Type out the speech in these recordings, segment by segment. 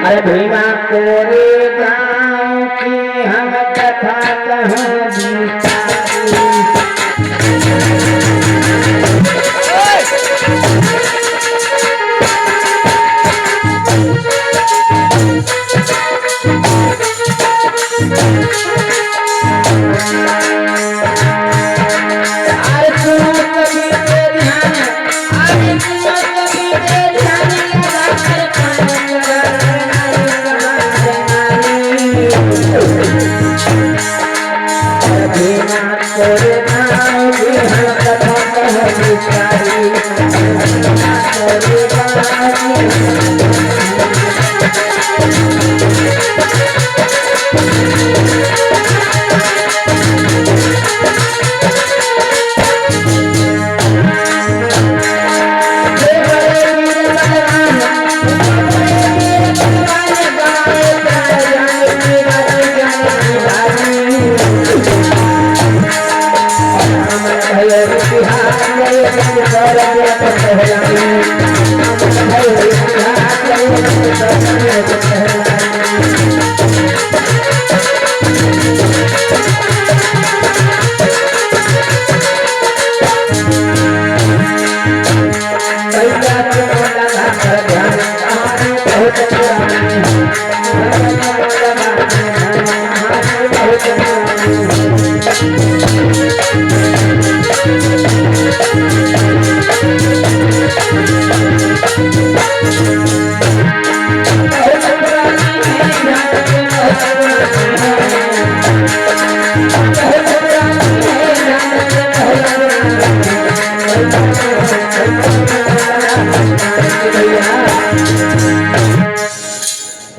अरे भीमा कोरे गाँव की हम कथा कहूँ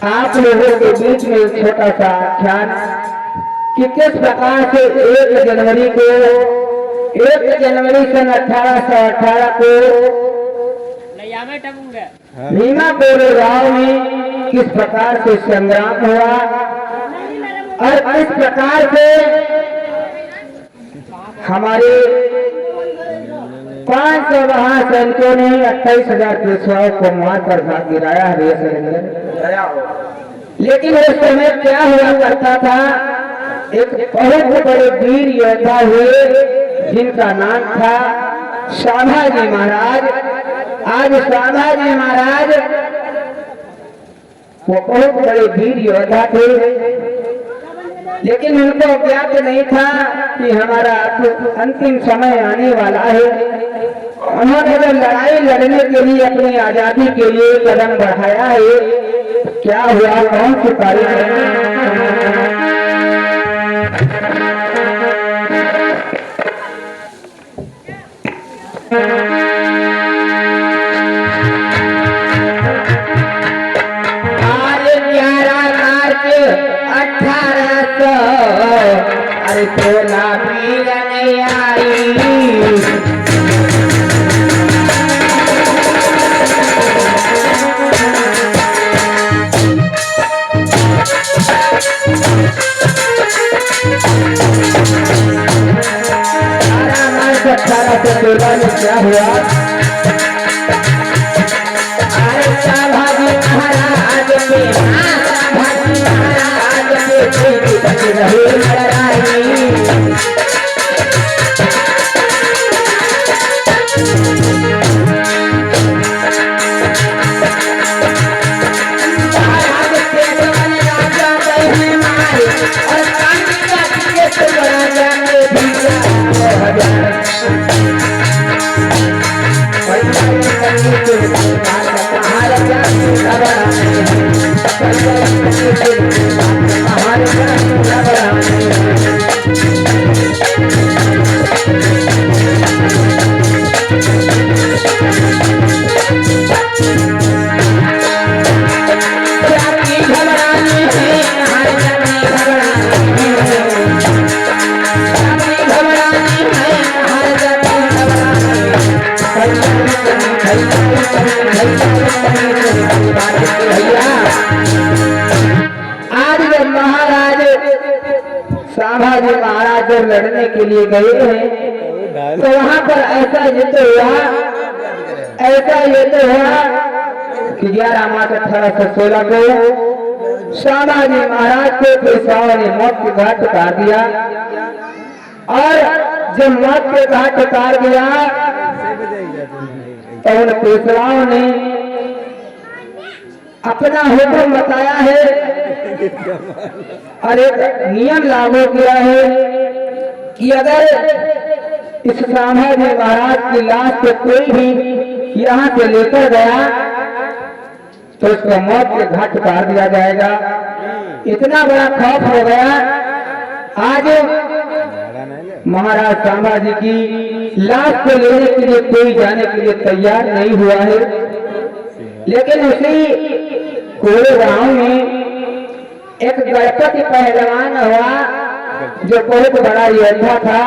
आप लोगों के बीच में एक छोटा सा आख्यान कि किस प्रकार से 1 जनवरी सन 1818 को भीमा कोरे गांव में किस प्रकार से संग्राम हुआ और किस प्रकार से हमारे 500 महासैनिकों ने 28,000 पेशवाओं को मारकर भाग गिराया है। लेकिन उस समय क्या हुआ करता था, एक बहुत बड़े वीर योद्धा हुए जिनका नाम था संभाजी महाराज। आज संभाजी महाराज वो बहुत बड़े वीर योद्धा थे, लेकिन उनको ज्ञात नहीं था कि हमारा अंतिम समय आने वाला है। उन्होंने जब लड़ाई लड़ने के लिए अपनी आजादी के लिए कदम बढ़ाया है, क्या हुआ, कौन सी तारीख है? आज 11 मार्च 1800, अरे सोना पीर नहीं आई। क्या हुआ, अरे संभाजी महाराज के रही लड़ाई। संभाजी महाराज जब लड़ने के लिए गए हैं तो वहां पर ऐसा युद्ध हुआ कि 11 मार्च 1816 को श्यामाजी महाराज को पेशवाओं ने मौत के घाट उतार दिया। और जब मौत के घाट उतार दिया तो उन पेशवाओं ने अपना हुक्म बताया है और एक नियम लागू किया है कि अगर इस श्यामाजी महाराज की लाश को कोई भी यहाँ से लेकर गया तो उसको मौत के घाट उतार दिया जाएगा। इतना बड़ा खौफ हो गया। आज महाराज श्यामाजी की लाश को लेने के लिए कोई जाने के लिए तैयार नहीं हुआ है। लेकिन उसी कोरे गांव में एक गणपति पहलवान हुआ जो बहुत बड़ा योद्धा था।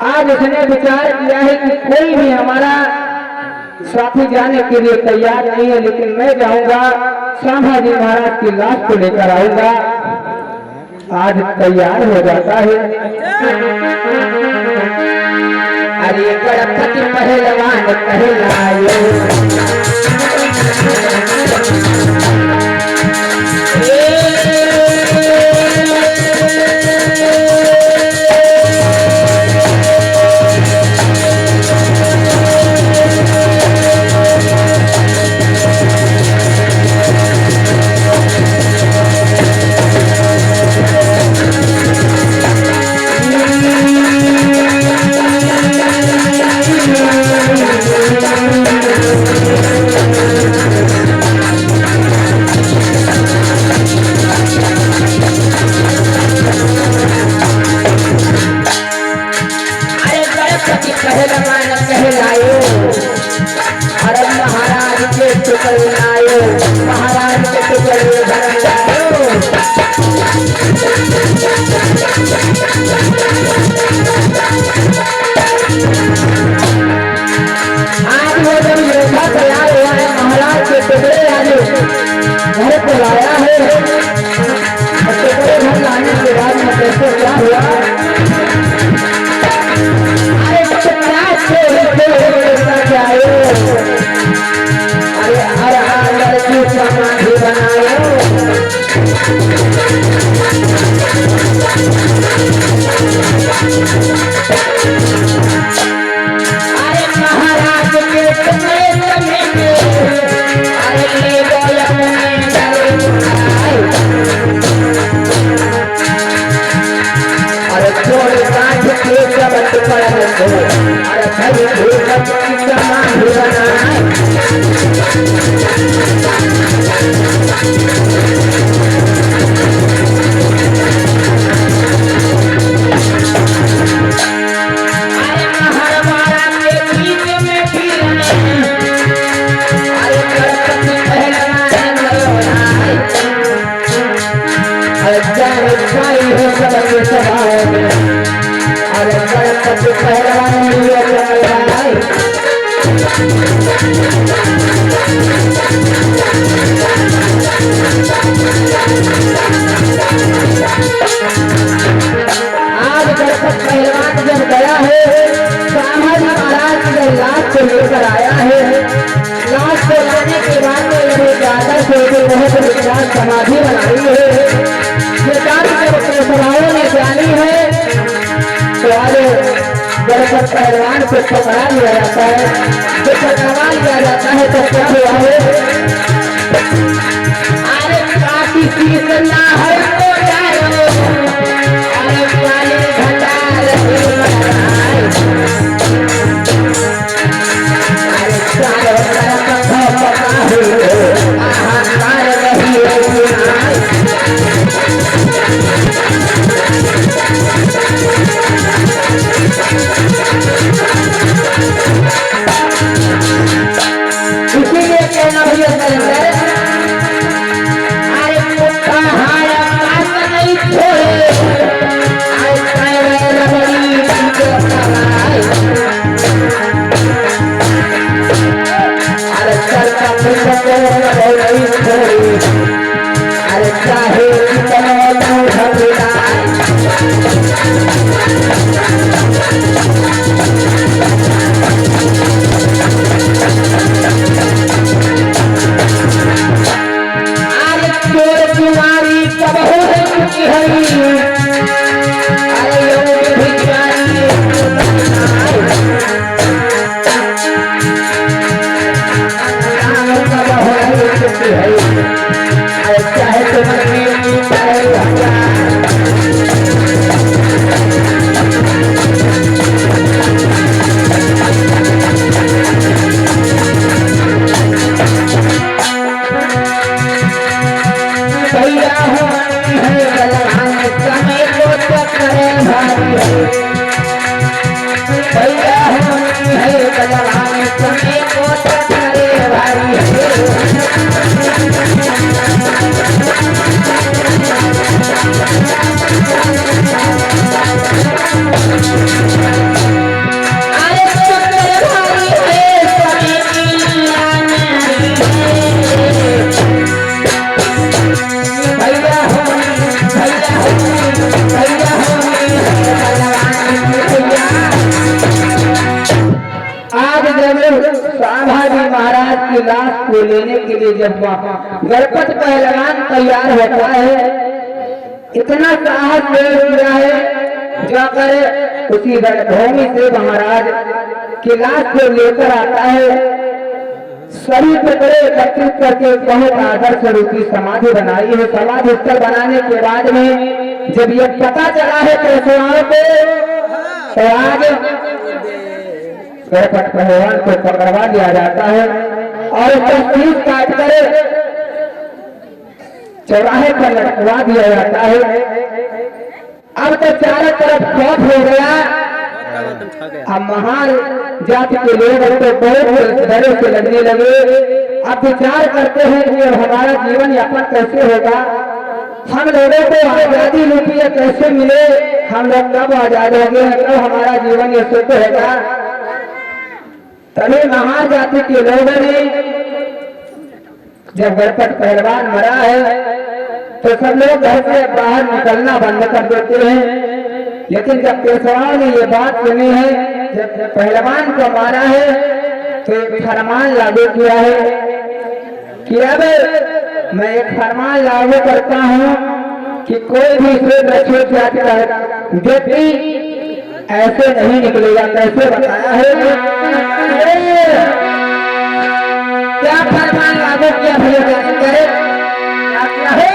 आज उसने विचार किया है कि कोई भी हमारा साथी जाने के लिए तैयार नहीं है, लेकिन मैं जाऊंगा, श्यामाजी महाराज की लाश को लेकर आऊंगा। आज तैयार हो जाता है। अरे गणपति पहलवान कहलाए, घर को लाया है। घर लाने के बाद में कैसे क्या हुआ? अरे हर हर लड़की समाधि बनाए। अरे महाराज के समय अरे ले अरे छोड़ काट के सबक पढ़ दो। अरे भाई भूत की समाधि बनाए। अरे हर मारा के बीच में फिरने। अरे गणपति पहलवान बनाए। अरे जाने छाई हो सबके स्वभाव में। अरे गणपति पहलवान बनाए। आज गणपति पहलवान जब गया है, श्यामाजी महाराज की लाश को लेकर आया है। लाश को लाने के बाद में चादर से बहुत विशाल समाधि बनाई है। सभाओं ने जानी है तो आज गणपति पहलवान को पकड़ा लिया जाता है। जब पकड़ा लिया जाता है तो क्या हुआ है? अरे काफी चीज ना है तो जाओ। अरे प्याले भंडार अरे चारों तरफ पका हो आहार नहीं इसीलिए कहना भैया अरे मुट्ठा हारा बात नहीं छोड़े। अरे चलता नहीं छोड़ी। अरे चाहे को लेने के लिए जब गणपत पहलवान तैयार होता है, इतना साहस किया है, जाकर उसी रणभूमि से महाराज की लाश को लेकर आता है। सभी टुकड़े एकत्रित करके बहुत आदर्श रूपी समाधि बनाई है। समाधि स्थल बनाने के बाद में जब ये पता चला है पेशवाओं को, तो आज गणपत पहलवान को पकड़वा दिया जाता है और उसका शीश काट कर चौराहे पर लटकवा दिया जाता है। अब तो चारों तरफ खौफ हो गया। अब महान जाति के लोग तो बहुत डरे से लगने लगे। अब विचार करते हैं कि अब हमारा जीवन यापन कैसे होगा, हम लोगों को आजादी लूटी कैसे मिले, हम लोग कब आजाद हो गए, कब हमारा जीवन ये सुख होगा। तभी महान जाति के लोगों ने जब गणपत पहलवान मरा है तो सब लोग घर से बाहर निकलना बंद कर देते हैं। लेकिन जब पेशवाओं ने ये बात सुनी है, जब पहलवान को मारा है, तो एक फरमान लागू किया है कि अब मैं एक फरमान लागू करता हूँ कि कोई भी छूट जाति का व्यक्ति ऐसे नहीं निकलेगा। कैसे बताया है, क्या फरमान लागू किया भैया करे, अरे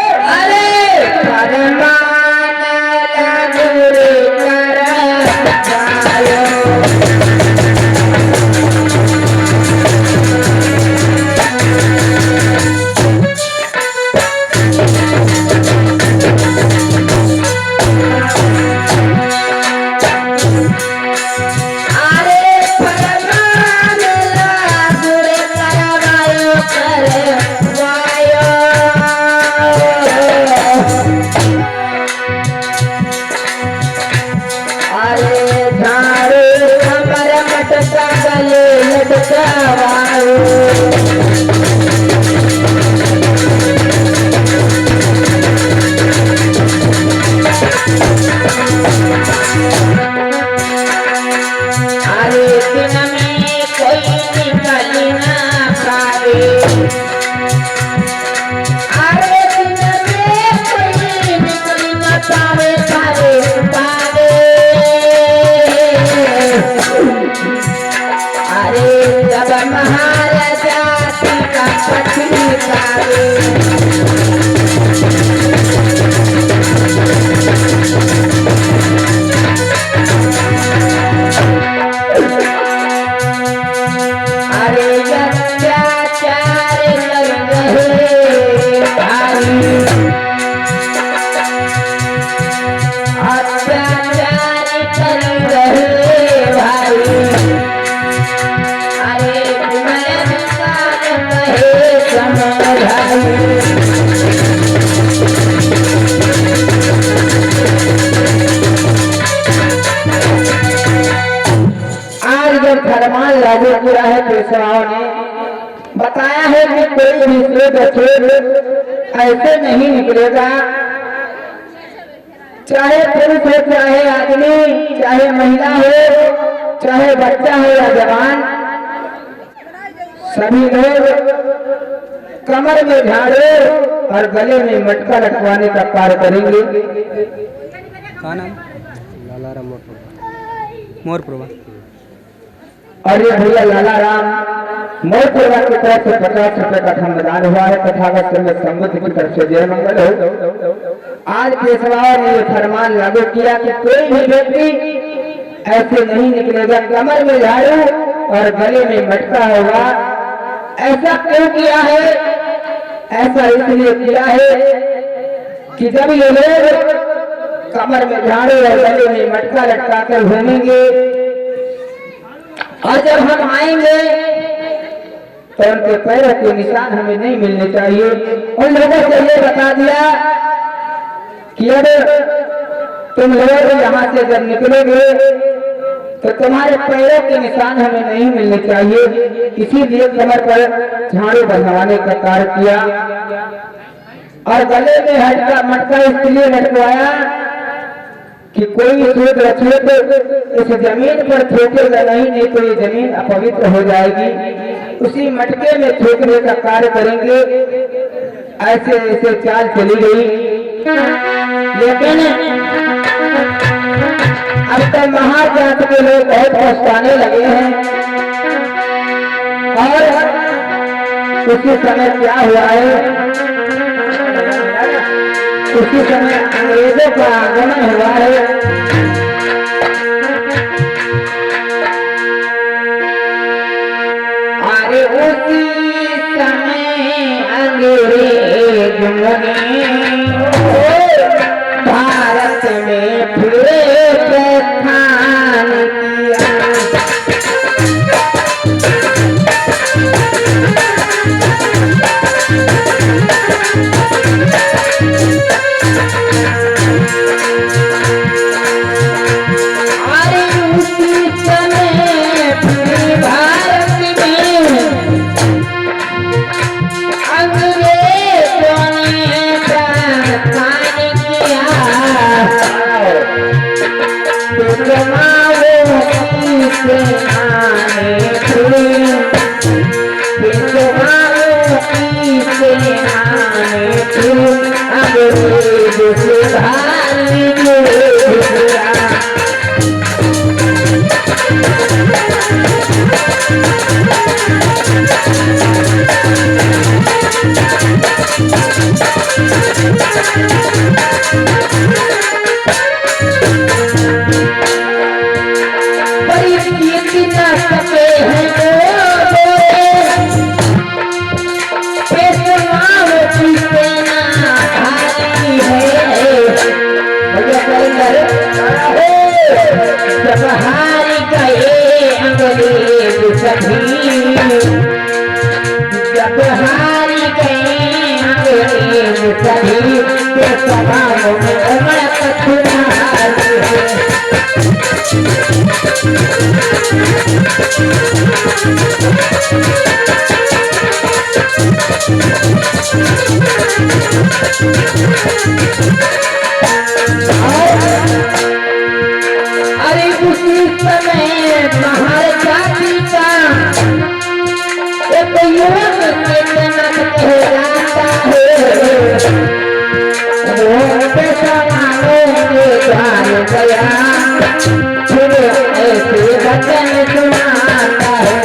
फरमान लागू किया है पेशवाओं ने, बताया है कि कोई भी ऐसे नहीं निकलेगा, चाहे पुरुष हो, चाहे आदमी, चाहे महिला हो, चाहे बच्चा हो या जवान, सभी लोग कमर में झाड़ू और गले में मटका लटवाने का कार्य करेंगे। मोरपुरवा और ये भैया लाला राम मोरपुरवा की तरफ से 50 रुपए का धनदान हुआ है। तथागत संबंध की तरफ से जय मंगल हो। आज पेशवाओं ने ये फरमान लागू किया कि कोई भी व्यक्ति ऐसे नहीं निकलेगा, कमर में झाड़ू और गले में मटका होगा। ऐसा क्यों किया है? ऐसा इसलिए किया है कि जब ये लोग कमर में झाड़ू और गले में मटका लटका कर घूमेंगे और जब हम आएंगे तो उनके पैरों के निशान हमें नहीं मिलने चाहिए। उन लोगों से ये बता दिया कि अब तुम लोग यहाँ से जब निकलोगे तो तुम्हारे पैरों के निशान हमें नहीं मिलने चाहिए। इसीलिए कमर पर झाड़ू बंधवाने का कार्य किया और गले में हटका मटका इसलिए लटकवाया कि कोई सूद रचित इस जमीन पर थोकेगा नहीं तो ये जमीन अपवित्र हो जाएगी। उसी मटके में थूकने का कार्य करेंगे। ऐसे ऐसे चाल चली गई, लेकिन अब तो महाजात के लोग बहुत पछताने लगे हैं। और उसी समय क्या हुआ है, उसी समय अंग्रेजों का आगमन हुआ है। अरे उसी समय अंग्रेज भारत में फिरे प्रस्थान किया। अरे उसी समय बाहर जाति का एक युवक चेतना कहलाता है, वो पेशवानों के द्वार गया, फिर ऐसे वचन सुनाता है।